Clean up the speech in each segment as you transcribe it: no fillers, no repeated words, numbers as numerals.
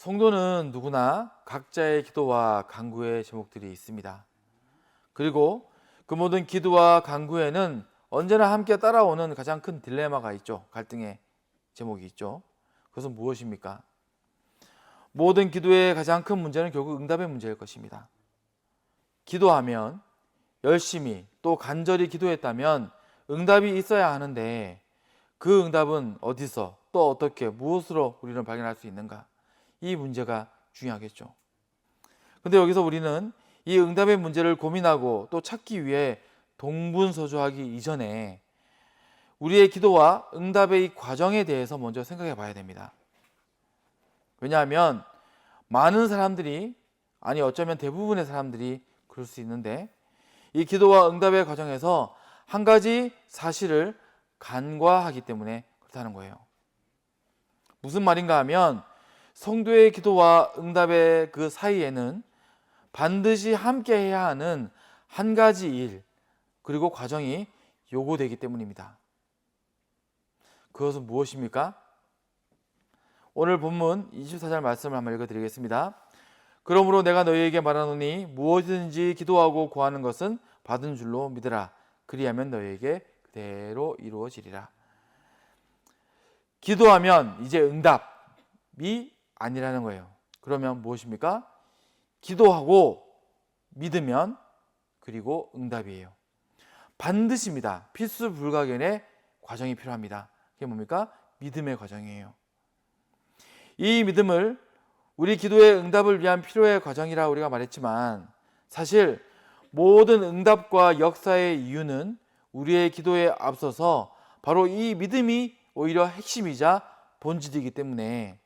성도는 누구나 각자의 기도와 간구의 제목들이 있습니다. 그리고 그 모든 기도와 간구에는 언제나 함께 따라오는 가장 큰 딜레마가 있죠. 갈등의 제목이 있죠. 그것은 무엇입니까? 모든 기도의 가장 큰 문제는 결국 응답의 문제일 것입니다. 기도하면 열심히 또 간절히 기도했다면 응답이 있어야 하는데 그 응답은 어디서 또 어떻게 무엇으로 우리는 발견할 수 있는가? 이 문제가 중요하겠죠. 근데 여기서 우리는 이 응답의 문제를 고민하고 또 찾기 위해 동분서주하기 이전에 우리의 기도와 응답의 이 과정에 대해서 먼저 생각해 봐야 됩니다. 왜냐하면 많은 사람들이, 아니 어쩌면 대부분의 사람들이 그럴 수 있는데, 이 기도와 응답의 과정에서 한 가지 사실을 간과하기 때문에 그렇다는 거예요. 무슨 말인가 하면 성도의 기도와 응답의 그 사이에는 반드시 함께 해야 하는 한 가지 일, 그리고 과정이 요구되기 때문입니다. 그것은 무엇입니까? 오늘 본문 24절 말씀을 한번 읽어드리겠습니다. 그러므로 내가 너희에게 말하노니 무엇이든지 기도하고 구하는 것은 받은 줄로 믿으라. 그리하면 너희에게 그대로 이루어지리라. 기도하면 이제 응답이 아니라는 거예요. 그러면 무엇입니까? 기도하고 믿으면 그리고 응답이에요. 반드시입니다. 필수 불가결의 과정이 필요합니다. 그게 뭡니까? 믿음의 과정이에요. 이 믿음을 우리 기도의 응답을 위한 필요의 과정이라 우리가 말했지만, 사실 모든 응답과 역사의 이유는 우리의 기도에 앞서서 바로 이 믿음이 오히려 핵심이자 본질이기 때문에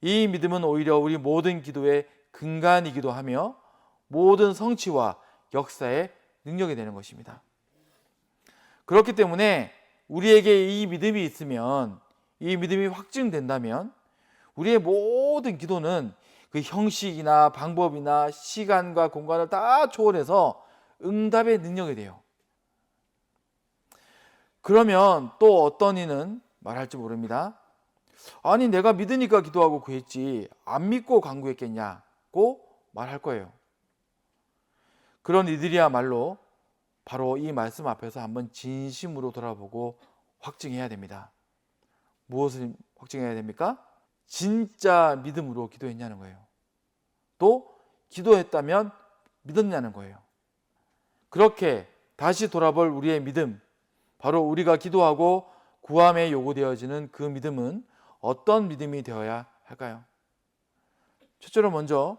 이 믿음은 오히려 우리 모든 기도의 근간이기도 하며 모든 성취와 역사의 능력이 되는 것입니다. 그렇기 때문에 우리에게 이 믿음이 있으면, 이 믿음이 확증된다면 우리의 모든 기도는 그 형식이나 방법이나 시간과 공간을 다 초월해서 응답의 능력이 돼요. 그러면 또 어떤 이는 말할지 모릅니다. 아니 내가 믿으니까 기도하고 구했지 안 믿고 간구했겠냐고 말할 거예요. 그런 이들이야말로 바로 이 말씀 앞에서 한번 진심으로 돌아보고 확증해야 됩니다. 무엇을 확증해야 됩니까? 진짜 믿음으로 기도했냐는 거예요. 또 기도했다면 믿었냐는 거예요. 그렇게 다시 돌아볼 우리의 믿음, 바로 우리가 기도하고 구함에 요구되어지는 그 믿음은 어떤 믿음이 되어야 할까요? 첫째로 먼저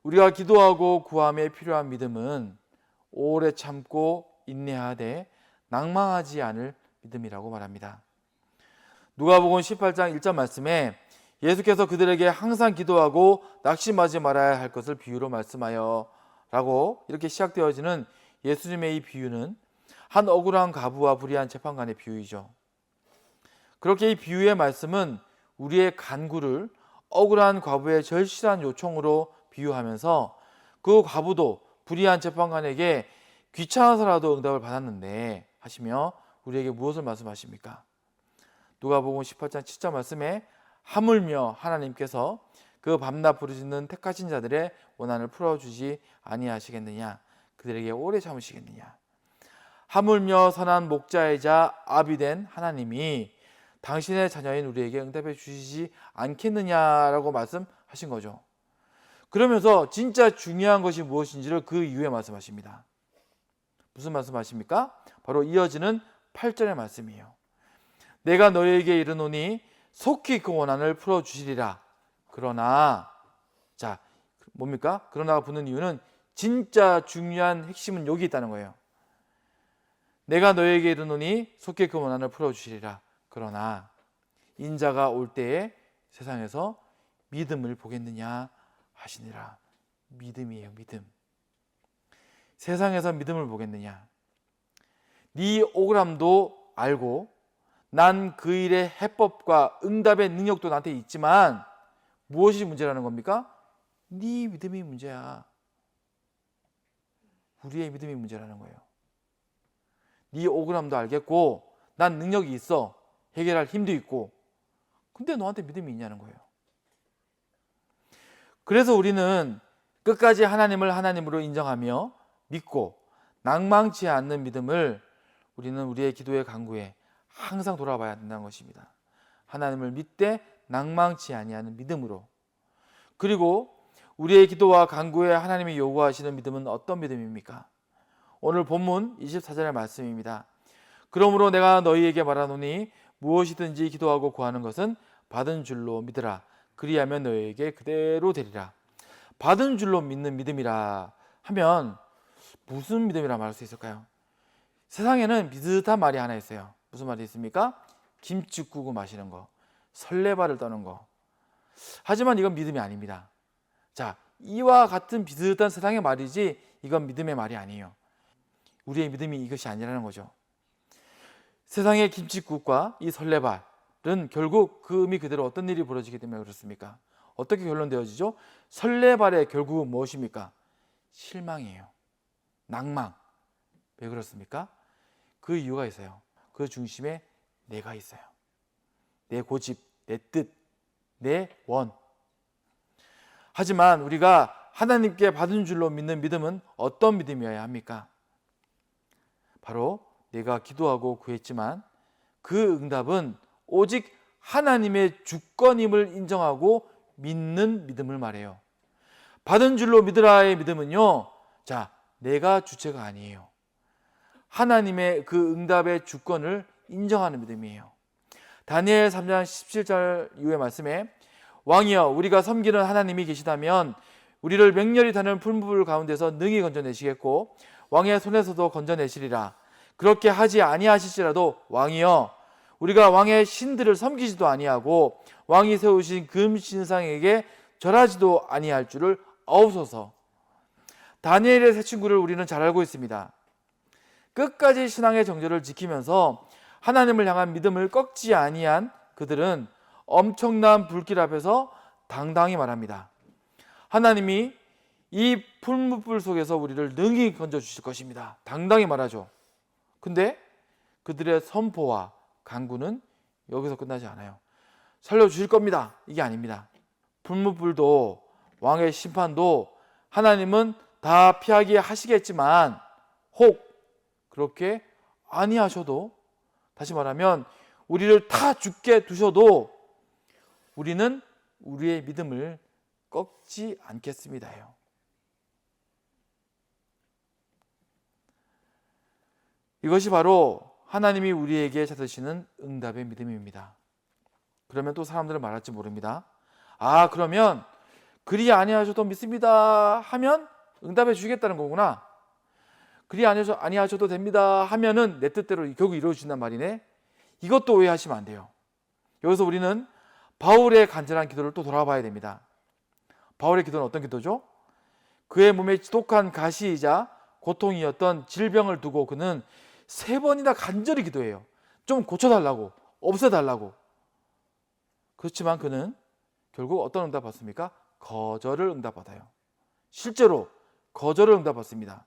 우리가 기도하고 구함에 필요한 믿음은 오래 참고 인내하되 낭망하지 않을 믿음이라고 말합니다. 누가복음 18장 1절 말씀에 예수께서 그들에게 항상 기도하고 낙심하지 말아야 할 것을 비유로 말씀하여 라고 이렇게 시작되어지는 예수님의 이 비유는 한 억울한 과부와 불의한 재판관의 비유이죠. 그렇게 이 비유의 말씀은 우리의 간구를 억울한 과부의 절실한 요청으로 비유하면서 그 과부도 불의한 재판관에게 귀찮아서라도 응답을 받았는데 하시며 우리에게 무엇을 말씀하십니까? 누가복음 18장 7절 말씀에 하물며 하나님께서 그 밤낮 부르짖는 택하신 자들의 원한을 풀어주지 아니하시겠느냐, 그들에게 오래 참으시겠느냐. 하물며 선한 목자이자 아비 된 하나님이 당신의 자녀인 우리에게 응답해 주시지 않겠느냐라고 말씀하신 거죠. 그러면서 진짜 중요한 것이 무엇인지를 그 이후에 말씀하십니다. 무슨 말씀하십니까? 바로 이어지는 8절의 말씀이에요. 내가 너희에게 이르노니 속히 그 원한을 풀어주시리라. 그러나, 자, 뭡니까? 그러나가 붙는 이유는 진짜 중요한 핵심은 여기 있다는 거예요. 내가 너희에게 이르노니 속히 그 원한을 풀어주시리라. 그러나 인자가 올 때에 세상에서 믿음을 보겠느냐 하시니라. 믿음이에요, 믿음. 세상에서 믿음을 보겠느냐. 네 억울함도 알고 난 그 일의 해법과 응답의 능력도 나한테 있지만 무엇이 문제라는 겁니까? 네 믿음이 문제야. 우리의 믿음이 문제라는 거예요. 네 억울함도 알겠고 난 능력이 있어. 해결할 힘도 있고. 근데 너한테 믿음이 있냐는 거예요. 그래서 우리는 끝까지 하나님을 하나님으로 인정하며 믿고 낭망치 않는 믿음을 우리는 우리의 기도의 간구에 항상 돌아봐야 된다는 것입니다. 하나님을 믿되 낭망치 아니하는 믿음으로. 그리고 우리의 기도와 간구에 하나님이 요구하시는 믿음은 어떤 믿음입니까? 오늘 본문 24절의 말씀입니다. 그러므로 내가 너희에게 말하노니 무엇이든지 기도하고 구하는 것은 받은 줄로 믿으라. 그리하면 너희에게 그대로 되리라. 받은 줄로 믿는 믿음이라 하면 무슨 믿음이라 말할 수 있을까요? 세상에는 비슷한 말이 하나 있어요. 무슨 말이 있습니까? 김치국을 마시는 거, 설레발을 떠는 거. 하지만 이건 믿음이 아닙니다. 자, 이와 같은 비슷한 세상의 말이지 이건 믿음의 말이 아니에요. 우리의 믿음이 이것이 아니라는 거죠. 세상의 김칫국과 이 설레발은 결국 그 의미 그대로 어떤 일이 벌어지게 되면 그렇습니까? 어떻게 결론되어지죠? 설레발의 결국은 무엇입니까? 실망이에요. 낭망. 왜 그렇습니까? 그 이유가 있어요. 그 중심에 내가 있어요. 내 고집, 내 뜻, 내 원. 하지만 우리가 하나님께 받은 줄로 믿는 믿음은 어떤 믿음이어야 합니까? 바로 내가 기도하고 구했지만 그 응답은 오직 하나님의 주권임을 인정하고 믿는 믿음을 말해요. 받은 줄로 믿으라의 믿음은요, 자, 내가 주체가 아니에요. 하나님의 그 응답의 주권을 인정하는 믿음이에요. 다니엘 3장 17절 이후의 말씀에 왕이여 우리가 섬기는 하나님이 계시다면 우리를 맹렬히 타는 풀무불 가운데서 능히 건져내시겠고 왕의 손에서도 건져내시리라. 그렇게 하지 아니하실지라도 왕이여 우리가 왕의 신들을 섬기지도 아니하고 왕이 세우신 금신상에게 절하지도 아니할 줄을 아옵소서. 다니엘의 세 친구를 우리는 잘 알고 있습니다. 끝까지 신앙의 정절을 지키면서 하나님을 향한 믿음을 꺾지 아니한 그들은 엄청난 불길 앞에서 당당히 말합니다. 하나님이 이 풀무불 속에서 우리를 능히 건져주실 것입니다. 당당히 말하죠. 근데 그들의 선포와 간구는 여기서 끝나지 않아요. 살려주실 겁니다. 이게 아닙니다. 풀무불도 왕의 심판도 하나님은 다 피하게 하시겠지만 혹 그렇게 아니하셔도, 다시 말하면 우리를 다 죽게 두셔도 우리는 우리의 믿음을 꺾지 않겠습니다요. 이것이 바로 하나님이 우리에게 찾으시는 응답의 믿음입니다. 그러면 또 사람들은 말할지 모릅니다. 아, 그러면 그리 아니하셔도 믿습니다 하면 응답해 주시겠다는 거구나. 그리 아니하셔도 됩니다 하면은 내 뜻대로 결국 이루어진단 말이네. 이것도 오해하시면 안 돼요. 여기서 우리는 바울의 간절한 기도를 또 돌아봐야 됩니다. 바울의 기도는 어떤 기도죠? 그의 몸에 지독한 가시이자 고통이었던 질병을 두고 그는 3번이나 간절히 기도해요. 좀 고쳐달라고, 없애달라고. 그렇지만 그는 결국 어떤 응답 받습니까? 거절을 응답받아요. 실제로 거절을 응답받습니다.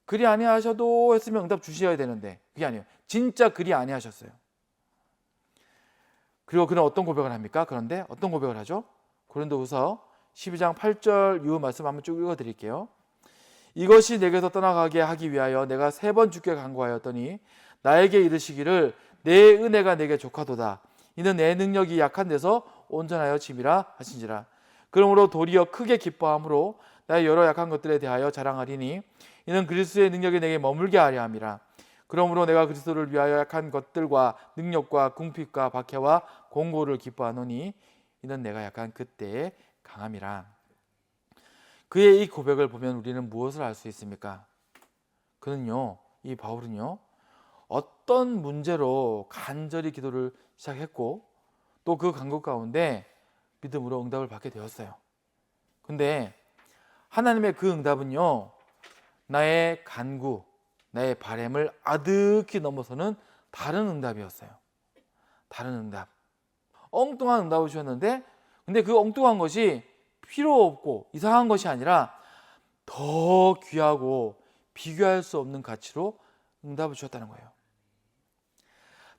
그리 아니하셔도 했으면 응답 주셔야 되는데 그게 아니에요. 진짜 그리 아니하셨어요. 그리고 그는 어떤 고백을 합니까? 그런데 어떤 고백을 하죠? 고린도후서 12장 8절 이후 말씀 한번 쭉 읽어드릴게요. 이것이 내게서 떠나가게 하기 위하여 내가 3번 주께 간구하였더니 나에게 이르시기를 내 은혜가 내게 족하도다. 이는 내 능력이 약한 데서 온전하여 짐이라 하신지라. 그러므로 도리어 크게 기뻐함으로 나의 여러 약한 것들에 대하여 자랑하리니 이는 그리스도의 능력이 내게 머물게 하려 함이라. 그러므로 내가 그리스도를 위하여 약한 것들과 능력과 궁핍과 박해와 공고를 기뻐하노니 이는 내가 약한 그때의 강함이라. 그의 이 고백을 보면 우리는 무엇을 알 수 있습니까? 그는요, 이 바울은요, 어떤 문제로 간절히 기도를 시작했고 또 그 간구 가운데 믿음으로 응답을 받게 되었어요. 근데 하나님의 그 응답은요, 나의 간구, 나의 바램을 아득히 넘어서는 다른 응답이었어요. 다른 응답. 엉뚱한 응답을 주셨는데 근데 그 엉뚱한 것이 필요 없고 이상한 것이 아니라 더 귀하고 비교할 수 없는 가치로 응답을 주셨다는 거예요.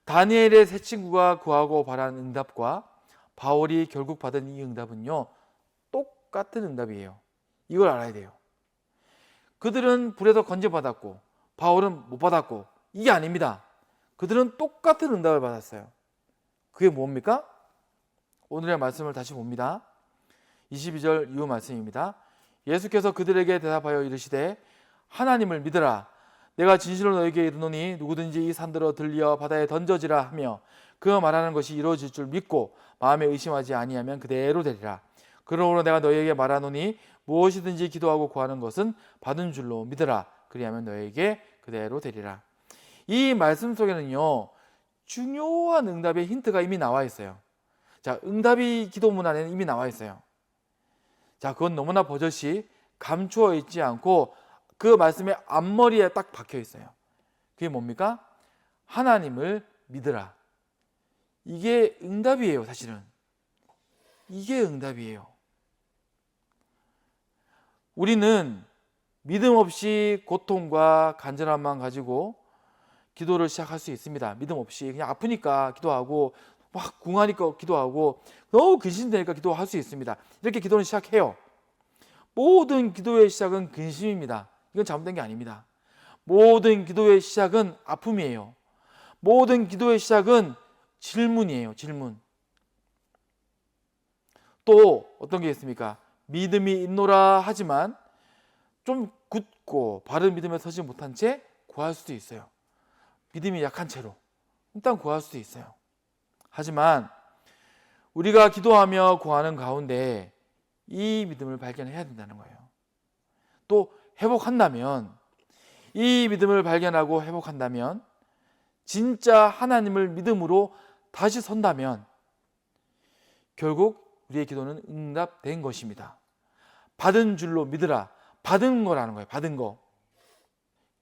다니엘의 세 친구가 구하고 바란 응답과 바울이 결국 받은 이 응답은요, 똑같은 응답이에요. 이걸 알아야 돼요. 그들은 불에서 건져받았고 바울은 못 받았고 이게 아닙니다. 그들은 똑같은 응답을 받았어요. 그게 뭡니까? 오늘의 말씀을 다시 봅니다. 22절 이후 말씀입니다. 예수께서 그들에게 대답하여 이르시되 하나님을 믿으라. 내가 진실로 너에게 이르노니 누구든지 이 산들어 들려 바다에 던져지라 하며 그 말하는 것이 이루어질 줄 믿고 마음에 의심하지 아니하면 그대로 되리라. 그러므로 내가 너에게 말하노니 무엇이든지 기도하고 구하는 것은 받은 줄로 믿으라. 그리하면 너에게 그대로 되리라. 이 말씀 속에는요, 중요한 응답의 힌트가 이미 나와 있어요. 자, 응답이 기도문 안에는 이미 나와 있어요. 자, 그건 너무나 버젓이 감추어 있지 않고 그 말씀의 앞머리에 딱 박혀 있어요. 그게 뭡니까? 하나님을 믿으라. 이게 응답이에요, 사실은. 이게 응답이에요. 우리는 믿음 없이 고통과 간절함만 가지고 기도를 시작할 수 있습니다. 믿음 없이 그냥 아프니까 기도하고 막 궁하니까 기도하고 너무 근심되니까 기도할 수 있습니다. 이렇게 기도는 시작해요. 모든 기도의 시작은 근심입니다. 이건 잘못된 게 아닙니다. 모든 기도의 시작은 아픔이에요. 모든 기도의 시작은 질문이에요. 질문. 또 어떤 게 있습니까? 믿음이 있노라 하지만 좀 굳고 바른 믿음에 서지 못한 채 구할 수도 있어요. 믿음이 약한 채로 일단 구할 수도 있어요. 하지만 우리가 기도하며 구하는 가운데 이 믿음을 발견해야 된다는 거예요. 또 회복한다면, 이 믿음을 발견하고 회복한다면, 진짜 하나님을 믿음으로 다시 선다면 결국 우리의 기도는 응답된 것입니다. 받은 줄로 믿으라. 받은 거라는 거예요. 받은 거.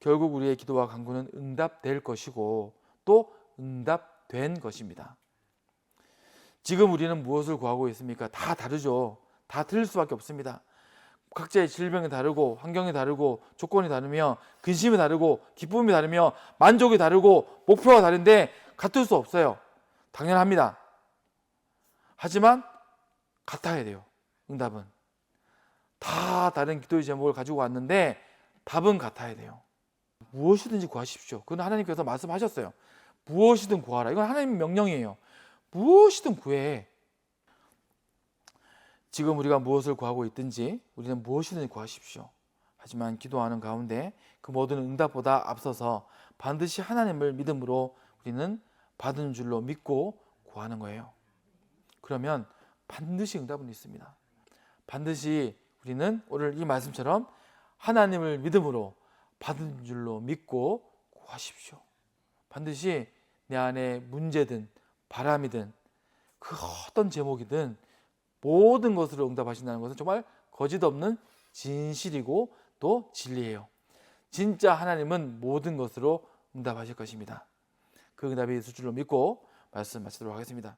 결국 우리의 기도와 간구는 응답될 것이고 또 응답된 것입니다. 지금 우리는 무엇을 구하고 있습니까? 다 다르죠. 다 틀릴 수밖에 없습니다. 각자의 질병이 다르고 환경이 다르고 조건이 다르며 근심이 다르고 기쁨이 다르며 만족이 다르고 목표가 다른데 같을 수 없어요. 당연합니다. 하지만 같아야 돼요. 응답은. 다 다른 기도의 제목을 가지고 왔는데 답은 같아야 돼요. 무엇이든지 구하십시오. 그건 하나님께서 말씀하셨어요. 무엇이든 구하라. 이건 하나님의 명령이에요. 무엇이든 구해. 지금 우리가 무엇을 구하고 있든지 우리는 무엇이든 구하십시오. 하지만 기도하는 가운데 그 모든 응답보다 앞서서 반드시 하나님을 믿음으로 우리는 받은 줄로 믿고 구하는 거예요. 그러면 반드시 응답은 있습니다. 반드시 우리는 오늘 이 말씀처럼 하나님을 믿음으로 받은 줄로 믿고 구하십시오. 반드시 내 안에 문제든 바람이든 그 어떤 제목이든 모든 것으로 응답하신다는 것은 정말 거짓없는 진실이고 또 진리예요. 진짜 하나님은 모든 것으로 응답하실 것입니다. 그 응답이 있을 줄로 믿고 말씀 마치도록 하겠습니다.